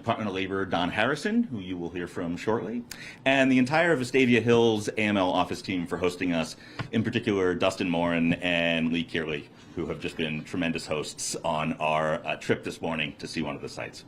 Department of Labor Don Harrison, who you will hear from shortly, and the entire Vestavia Hills AML office team for hosting us, in particular Dustin Morin and Lee Kearley, who have just been tremendous hosts on our trip this morning to see one of the sites.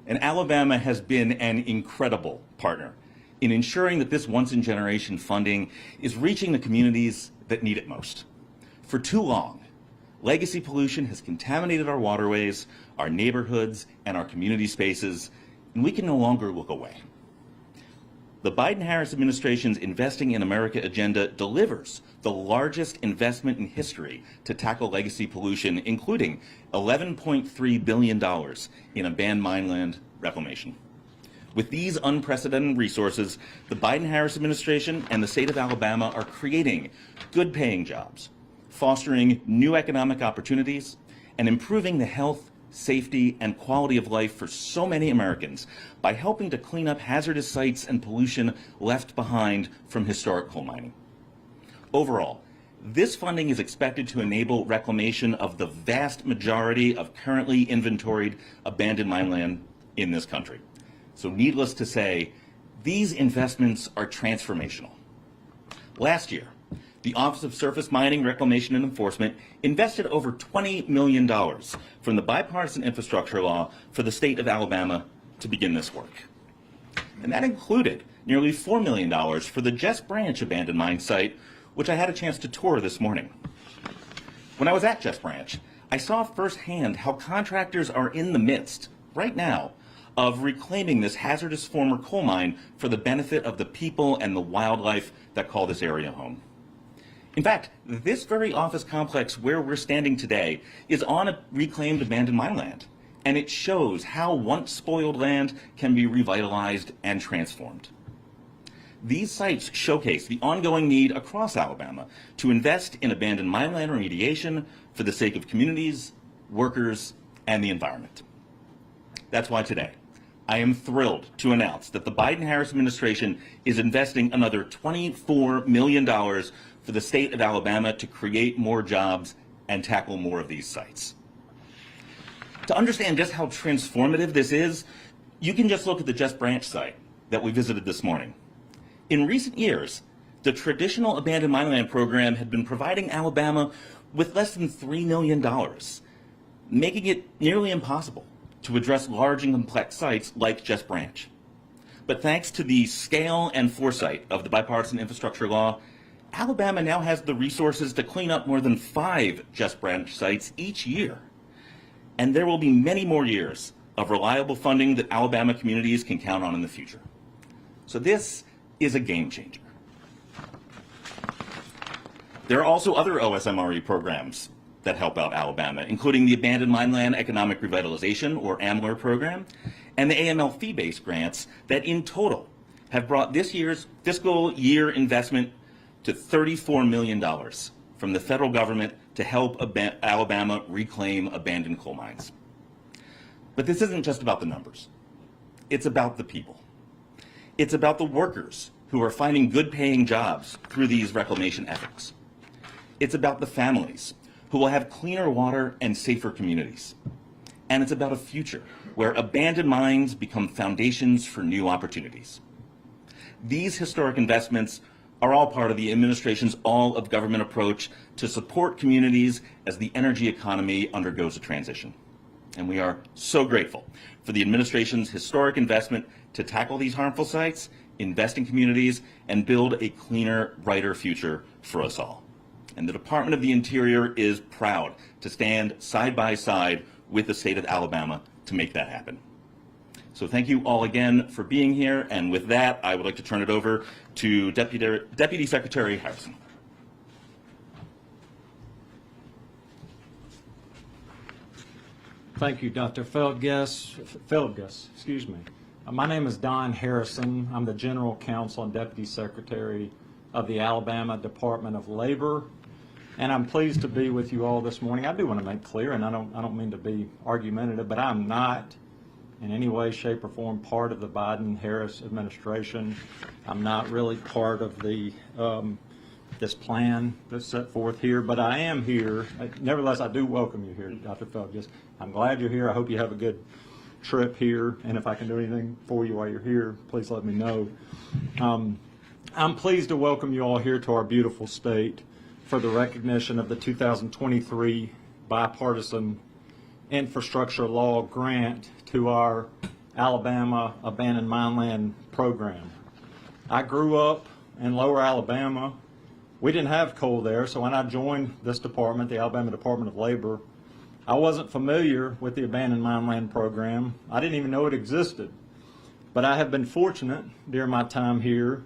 And Alabama has been an incredible partner in ensuring that this once-in-generation funding is reaching the communities that need it most. For too long, legacy pollution has contaminated our waterways, our neighborhoods, and our community spaces, and we can no longer look away. The Biden-Harris administration's Investing in America agenda delivers the largest investment in history to tackle legacy pollution, including $11.3 billion in abandoned mineland reclamation. With these unprecedented resources, the Biden-Harris administration and the state of Alabama are creating good-paying jobs, fostering new economic opportunities, and improving the health, safety, and quality of life for so many Americans by helping to clean up hazardous sites and pollution left behind from historic coal mining. Overall, this funding is expected to enable reclamation of the vast majority of currently inventoried abandoned mine land in this country. So needless to say, these investments are transformational. Last year, the Office of Surface Mining, Reclamation, and Enforcement invested over $20 million from the bipartisan infrastructure law for the state of Alabama to begin this work. And that included nearly $4 million for the Jess Branch abandoned mine site, which I had a chance to tour this morning. When I was at Jess Branch, I saw firsthand how contractors are in the midst, right now, of reclaiming this hazardous former coal mine for the benefit of the people and the wildlife that call this area home. In fact, this very office complex where we're standing today is on a reclaimed abandoned mine land, and it shows how once spoiled land can be revitalized and transformed. These sites showcase the ongoing need across Alabama to invest in abandoned mine land remediation for the sake of communities, workers, and the environment. That's why today, I am thrilled to announce that the Biden-Harris administration is investing another $24 million for the state of Alabama to create more jobs and tackle more of these sites. To understand just how transformative this is, you can just look at the Jess Branch site that we visited this morning. In recent years, the traditional abandoned mine land program had been providing Alabama with less than $3 million, making it nearly impossible to address large and complex sites like Jess Branch. But thanks to the scale and foresight of the bipartisan infrastructure law, Alabama now has the resources to clean up more than 5 Jess Branch sites each year. And there will be many more years of reliable funding that Alabama communities can count on in the future. So this is a game changer. There are also other OSMRE programs that help out Alabama, including the Abandoned Mineland Economic Revitalization, or AMLR program, and the AML fee-based grants that in total have brought this year's fiscal year investment to $34 million from the federal government to help Alabama reclaim abandoned coal mines. But this isn't just about the numbers. It's about the people. It's about the workers who are finding good-paying jobs through these reclamation efforts. It's about the families who will have cleaner water and safer communities. And it's about a future where abandoned mines become foundations for new opportunities. These historic investments are all part of the administration's all-of-government approach to support communities as the energy economy undergoes a transition. And we are so grateful for the administration's historic investment to tackle these harmful sites, invest in communities, and build a cleaner, brighter future for us all. And the Department of the Interior is proud to stand side by side with the state of Alabama to make that happen. So thank you all again for being here, and with that, I would like to turn it over to Deputy Secretary Harrison. Thank you, Dr. Feldges. Excuse me. My name is Don Harrison. I'm the General Counsel and Deputy Secretary of the Alabama Department of Labor, and I'm pleased to be with you all this morning. I do want to make clear, and I don't mean to be argumentative, but I'm not in any way, shape, or form part of the Biden-Harris administration. I'm not really part of the this plan that's set forth here, but I am here. Nevertheless, I do welcome you here, Dr. Feldges. I'm glad you're here. I hope you have a good trip here, and if I can do anything for you while you're here, please let me know. I'm pleased to welcome you all here to our beautiful state for the recognition of the 2023 bipartisan infrastructure law grant to our Alabama Abandoned Mineland Program. I grew up in Lower Alabama. We didn't have coal there, so when I joined this department, the Alabama Department of Labor, I wasn't familiar with the Abandoned Mineland Program. I didn't even know it existed. But I have been fortunate during my time here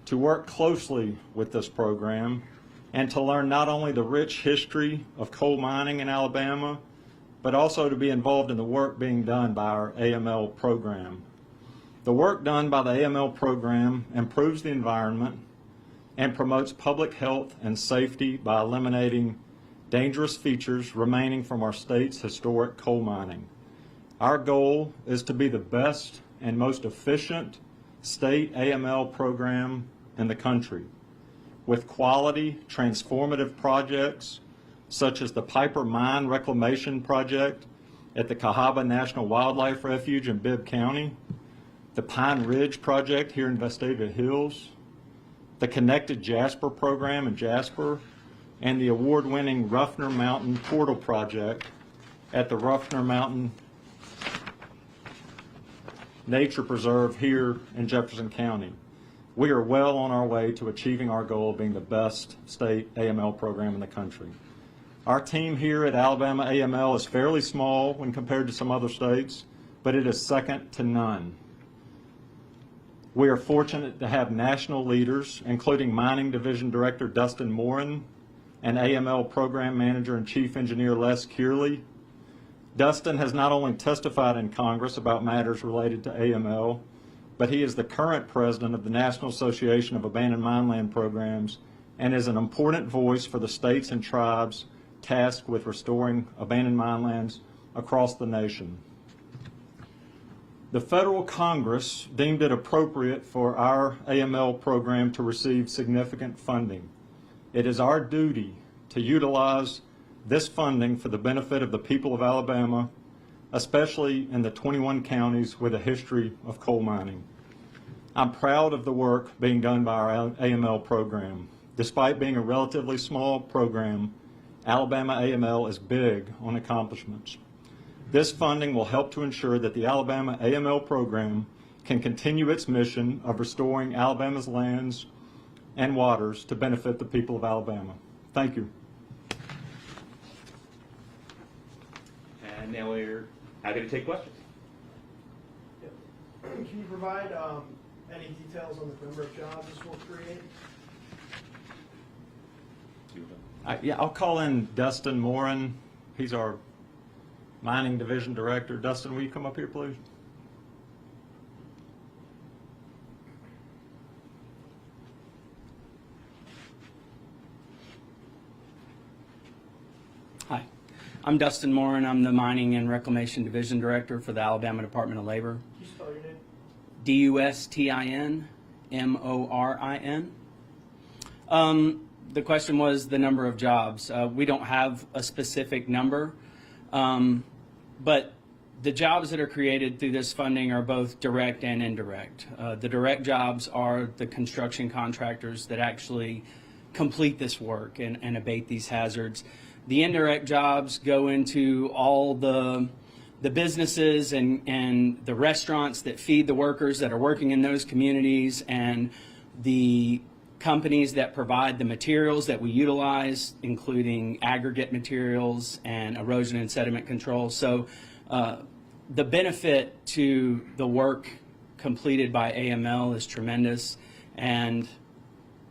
to work closely with this program and to learn not only the rich history of coal mining in Alabama, but also to be involved in the work being done by our AML program. The work done by the AML program improves the environment and promotes public health and safety by eliminating dangerous features remaining from our state's historic coal mining. Our goal is to be the best and most efficient state AML program in the country, with quality, transformative projects such as the Piper Mine Reclamation Project at the Cahaba National Wildlife Refuge in Bibb County, the Pine Ridge Project here in Vestavia Hills, the Connected Jasper program in Jasper, and the award-winning Ruffner Mountain Portal Project at the Ruffner Mountain Nature Preserve here in Jefferson County. We are well on our way to achieving our goal of being the best state AML program in the country. Our team here at Alabama AML is fairly small when compared to some other states, but it is second to none. We are fortunate to have national leaders, including Mining Division Director Dustin Morin and AML Program Manager and Chief Engineer Les Kearley. Dustin has not only testified in Congress about matters related to AML, but he is the current president of the National Association of Abandoned Mineland Programs and is an important voice for the states and tribes tasked with restoring abandoned minelands across the nation. The federal Congress deemed it appropriate for our AML program to receive significant funding. It is our duty to utilize this funding for the benefit of the people of Alabama, especially in the 21 counties with a history of coal mining. I'm proud of the work being done by our AML program. Despite being a relatively small program, Alabama AML is big on accomplishments. This funding will help to ensure that the Alabama AML program can continue its mission of restoring Alabama's lands and waters to benefit the people of Alabama. Thank you. And now we're happy to take questions. Can you provide any details on the number of jobs this will create? Yeah, I'll call in Dustin Morin. He's our Mining Division Director. Dustin, will you come up here, please? Hi, I'm Dustin Morin. I'm the Mining and Reclamation Division Director for the Alabama Department of Labor. Can you spell your name? DUSTINMORIN. The question was the number of jobs. We don't have a specific number, but the jobs that are created through this funding are both direct and indirect. The direct jobs are the construction contractors that actually complete this work and abate these hazards. The indirect jobs go into all the businesses and the restaurants that feed the workers that are working in those communities, and the companies that provide the materials that we utilize, including aggregate materials and erosion and sediment control. So the benefit to the work completed by AML is tremendous, and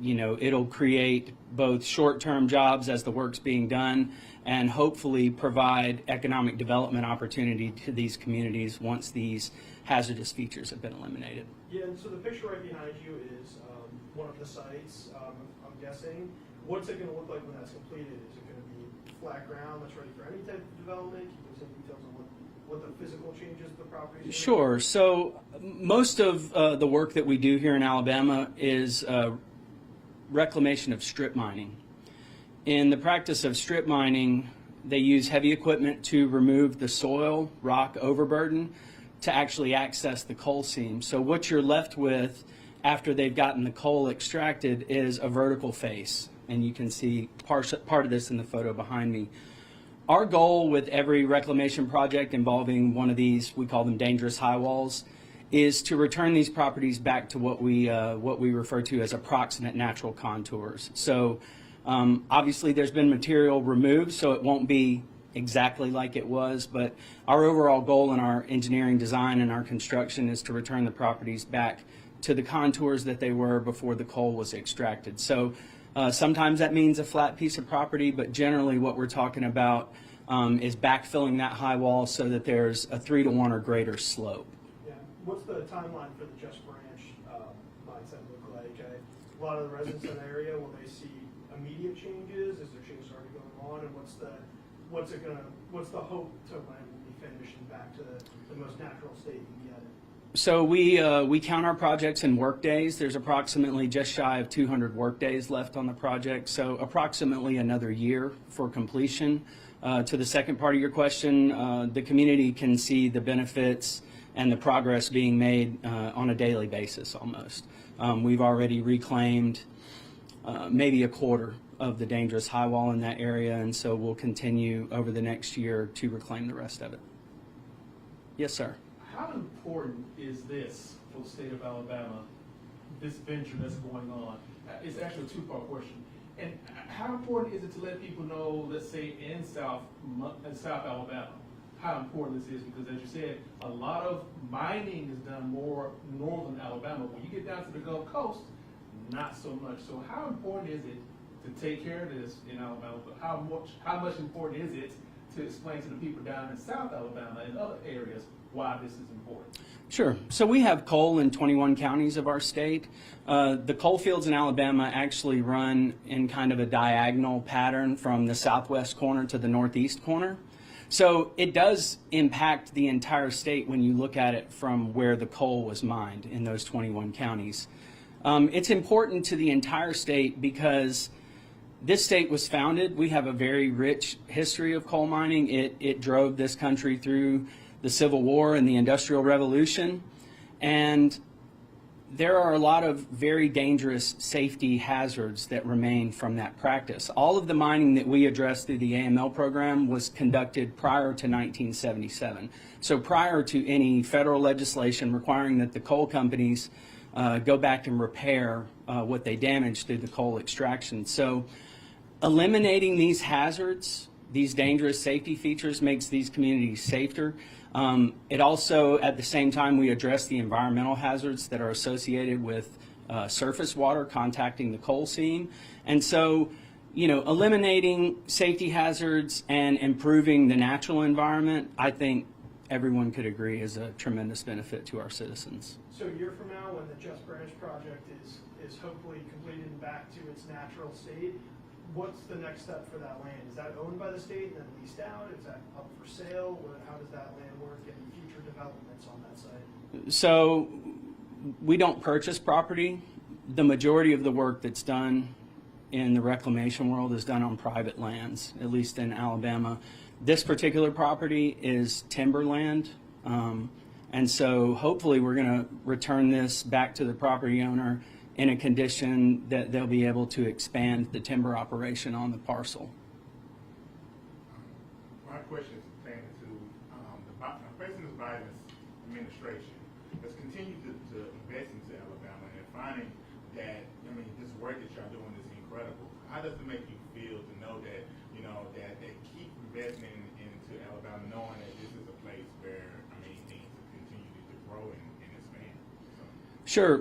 it'll create both short-term jobs as the work's being done and hopefully provide economic development opportunity to these communities once these hazardous features have been eliminated. Yeah, and so the picture right behind you is one of the sites, I'm guessing. What's it going to look like when that's completed? Is it going to be flat ground that's ready for any type of development? Can you give some details on what the physical changes to the property? Sure. So most of the work that we do here in Alabama is reclamation of strip mining. In the practice of strip mining, they use heavy equipment to remove the soil, rock overburden to actually access the coal seam. So what you're left with after they've gotten the coal extracted is a vertical face. And you can see part of this in the photo behind me. Our goal with every reclamation project involving one of these, we call them dangerous high walls, is to return these properties back to what we refer to as approximate natural contours. So obviously there's been material removed, so it won't be exactly like it was, but our overall goal in our engineering design and our construction is to return the properties back to the contours that they were before the coal was extracted. So sometimes that means a flat piece of property, but generally what we're talking about is backfilling that high wall so that there's a 3-to-1 or greater slope. Yeah. What's the timeline for the Just Branch mindset look like? A lot of the residents in the area, will they see immediate changes? Is there changes already going on? And what's the hope to when it will be finished and back to the most natural state you can get it? So we count our projects in work days. There's approximately just shy of 200 work days left on the project, so approximately another year for completion. To the second part of your question, the community can see the benefits and the progress being made on a daily basis almost. We've already reclaimed maybe a quarter of the dangerous high wall in that area, and so we'll continue over the next year to reclaim the rest of it. Yes, sir. How important is this for the state of Alabama, this venture that's going on? It's actually a two-part question. And how important is it to let people know, let's say in South Alabama, how important this is? Because as you said, a lot of mining is done more northern Alabama. When you get down to the Gulf Coast, not so much. So how important is it to take care of this in Alabama? But how much important is it to explain to the people down in South Alabama and other areas why this is important? Sure. So we have coal in 21 counties of our state. The coal fields in Alabama actually run in kind of a diagonal pattern from the southwest corner to the northeast corner. So it does impact the entire state when you look at it from where the coal was mined in those 21 counties. It's important to the entire state because this state was founded. We have a very rich history of coal mining. It drove this country through the Civil War and the Industrial Revolution. And there are a lot of very dangerous safety hazards that remain from that practice. All of the mining that we addressed through the AML program was conducted prior to 1977. So prior to any federal legislation requiring that the coal companies go back and repair what they damaged through the coal extraction. So eliminating these hazards, these dangerous safety features, makes these communities safer. It also, at the same time, we address the environmental hazards that are associated with surface water contacting the coal seam. And so, you know, eliminating safety hazards and improving the natural environment, I think everyone could agree is a tremendous benefit to our citizens. So a year from now, when the Just Branch project is hopefully completed and back to its natural state, what's the next step for that land? Is that owned by the state and then leased out? Is that up for sale? How does that land work? Any future developments on that site? So we don't purchase property. The majority of the work that's done in the reclamation world is done on private lands, at least in Alabama. This particular property is timberland, and so hopefully we're going to return this back to the property owner in a condition that they'll be able to expand the timber operation on the parcel. My question is pertaining to the President Biden's administration has continued to invest into Alabama and finding that, I mean, this work that y'all doing is incredible. How does it make you feel to know that, you know, that they keep investing into Alabama, knowing that this is a place where, I mean, things continue to grow and expand? So. Sure.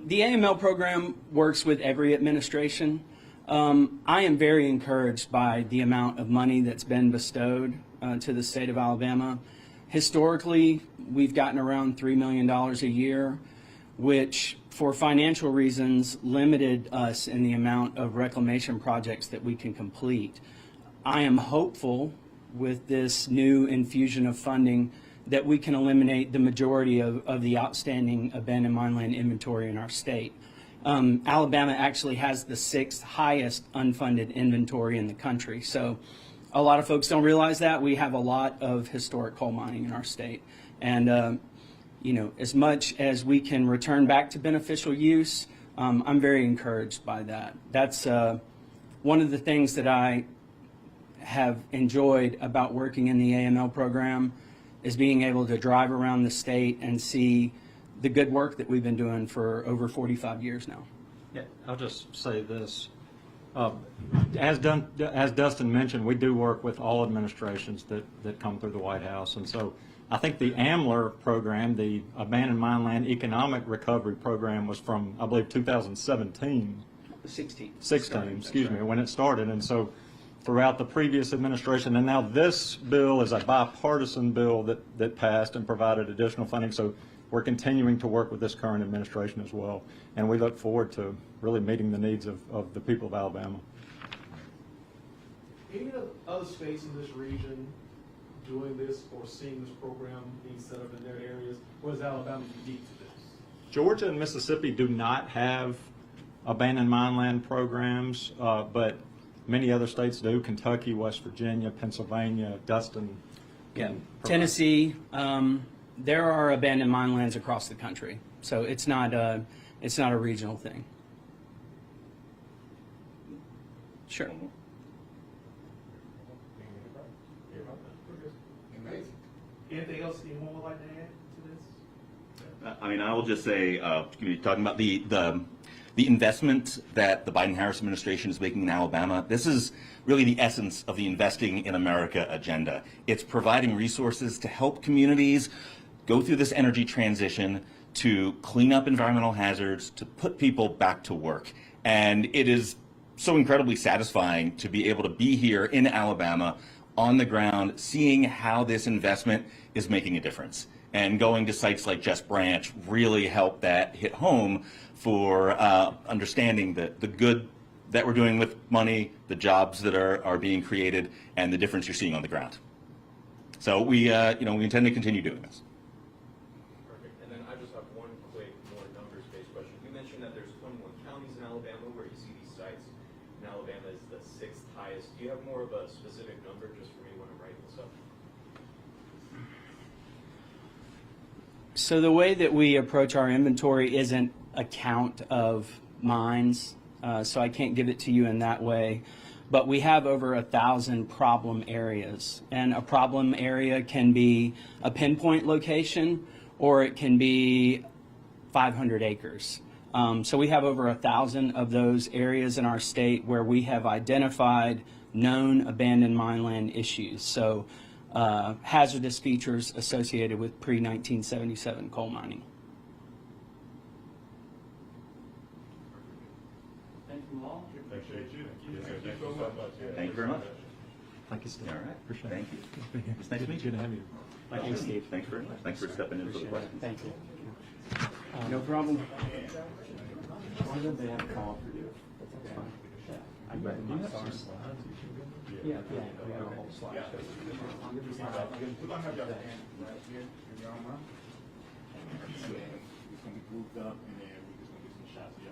The AML program works with every administration. I am very encouraged by the amount of money that's been bestowed to the state of Alabama. Historically, we've gotten around $3 million a year, which for financial reasons limited us in the amount of reclamation projects that we can complete. I am hopeful with this new infusion of funding that we can eliminate the majority of the outstanding abandoned mine land inventory in our state. Alabama actually has the 6th highest unfunded inventory in the country. So a lot of folks don't realize that. We have a lot of historic coal mining in our state. And as much as we can return back to beneficial use, I'm very encouraged by that. That's one of the things that I have enjoyed about working in the AML program is being able to drive around the state and see the good work that we've been doing for over 45 years now. Yeah, I'll just say this. As Dustin mentioned, we do work with all administrations that come through the White House. And so I think the AMLR program, the Abandoned Mine Land Economic Recovery Program, was from, I believe, 2017. 16, excuse me, when it started. And so throughout the previous administration, and now this bill is a bipartisan bill that passed and provided additional funding. So we're continuing to work with this current administration as well. And we look forward to really meeting the needs of the people of Alabama. Any other states in this region doing this or seeing this program being set up in their areas, or is Alabama unique to this? Georgia and Mississippi do not have abandoned mine land programs, but many other states do. Kentucky, West Virginia, Pennsylvania, Dustin. Tennessee, there are abandoned mine lands across the country, so it's not a regional thing. Sure. Amazing. Anything else anyone would like to add to this? I mean, I will just say, talking about the investment that the Biden-Harris administration is making in Alabama, this is really the essence of the Investing in America agenda. It's providing resources to help communities go through this energy transition, to clean up environmental hazards, to put people back to work. And it is so incredibly satisfying to be able to be here in Alabama on the ground, seeing how this investment is making a difference. And going to sites like Jess Branch really helped that hit home for understanding the good that we're doing with money, the jobs that are being created, and the difference you're seeing on the ground. So we intend to continue doing this. Perfect. And then I just have one quick, more numbers-based question. You mentioned that there's 21 counties in Alabama where you see these sites, and Alabama is the 6th highest. Do you have more of a specific number just for me when I'm writing this up? So the way that we approach our inventory isn't a count of mines, so I can't give it to you in that way. But we have over 1,000 problem areas, and a problem area can be a pinpoint location, or it can be 500 acres. So we have over 1,000 of those areas in our state where we have identified known abandoned mine land issues. So hazardous features associated with pre-1977 coal mining. Thank you all. Appreciate you. Thank you very much. Thank you, Steve. All right. Appreciate Thank it. you. It's nice to meet you. Good to have you. Thank you, Steve. Thanks very much. Thanks for stepping in for the questions. Thank you. No problem. Why did they have a call for you? That's fine. I bet you have some slides. Yeah, we have a whole slideshow. We're gonna have your hand right here, if you don't mind. It's gonna be grouped up, and then we're just gonna get some shots of y'all.